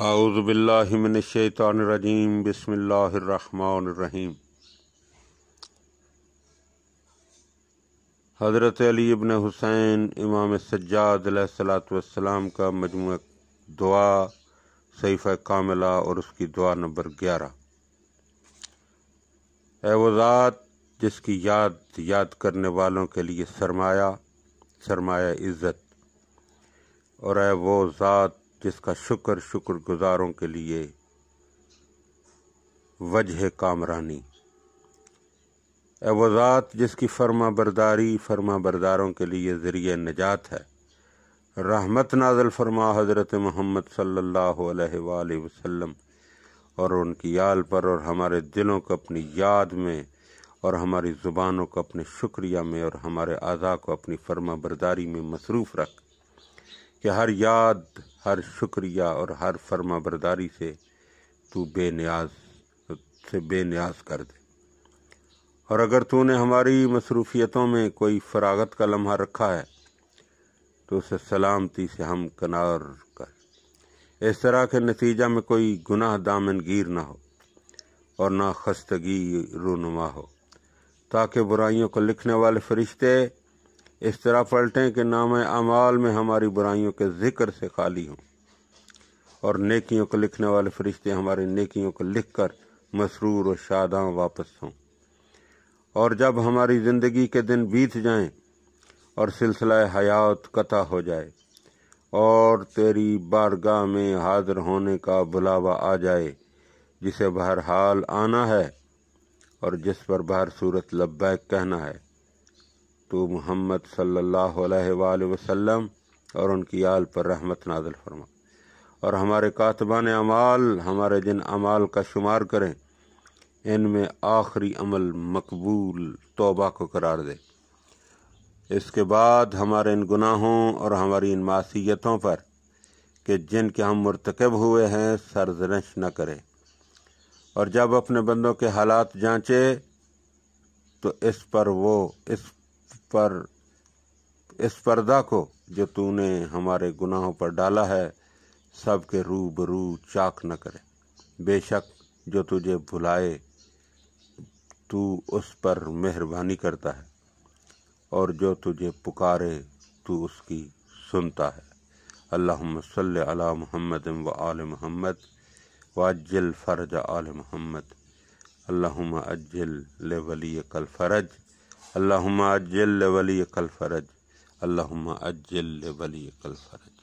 اعوذ باللہ من الشیطان الرجیم بسم اللہ الرحمن الرحیم۔ حضرت علی ابن حسین امام سجاد علیہ الصلاۃ والسلام کا مجموعہ دعا صحیفہ کاملہ اور اس کی دعا نمبر 11۔ اے وہ ذات جس کی یاد کرنے والوں کے لیے سرمایہ عزت، اور اے وہ ذات جس کا شکر گزاروں کے لیے وجہ کامرانی، اے وہ ذات جس کی فرما برداروں کے لیے ذریعہ نجات ہے۔ رحمت نازل فرما حضرت محمد صلی اللہ علیہ وآلہ وسلم اور ان کی آل پر، اور ہمارے دلوں کو اپنی یاد میں اور ہماری زبانوں کو اپنے شکریہ میں اور ہمارے اعضاء کو اپنی فرما برداری میں مصروف رکھ، کہ ہر یاد، ہر شکریہ اور ہر فرما برداری سے تو بے نیاز کر دے۔ اور اگر تو نے ہماری مصروفیتوں میں کوئی فراغت کا لمحہ رکھا ہے تو اسے سلامتی سے ہم کنار کر، اس طرح کے نتیجہ میں کوئی گناہ دامن گیر نہ ہو اور نہ خستگی رونما ہو، تاکہ برائیوں کو لکھنے والے فرشتے اس طرح پلٹیں کہ نام اعمال میں ہماری برائیوں کے ذکر سے خالی ہوں، اور نیکیوں کو لکھنے والے فرشتے ہماری نیکیوں کو لکھ کر مسرور و شاداں واپس ہوں۔ اور جب ہماری زندگی کے دن بیت جائیں اور سلسلہ حیات قطع ہو جائے اور تیری بارگاہ میں حاضر ہونے کا بلاوا آ جائے، جسے بہرحال آنا ہے اور جس پر بہر صورت لبیک کہنا ہے، تو محمد صلی اللہ علیہ وآلہ وسلم اور ان کی آل پر رحمت نازل فرما، اور ہمارے کاتبان اعمال ہمارے جن اعمال کا شمار کریں ان میں آخری عمل مقبول توبہ کو قرار دے۔ اس کے بعد ہمارے ان گناہوں اور ہماری ان معصیتوں پر کہ جن کے ہم مرتکب ہوئے ہیں سرزنش نہ کرے، اور جب اپنے بندوں کے حالات جانچے تو اس پردہ کو جو تو نے ہمارے گناہوں پر ڈالا ہے سب کے روبرو چاک نہ کرے۔ بے شک جو تجھے بھلائے تو اس پر مہربانی کرتا ہے، اور جو تجھے پکارے تو اس کی سنتا ہے۔ اللہم صلی علی محمد و آل محمد وعجل فرج آل محمد۔ اللہم عجل لولیک الفرج، اللہم عجل لولیک الفرج، اللہم عجل لولیک الفرج۔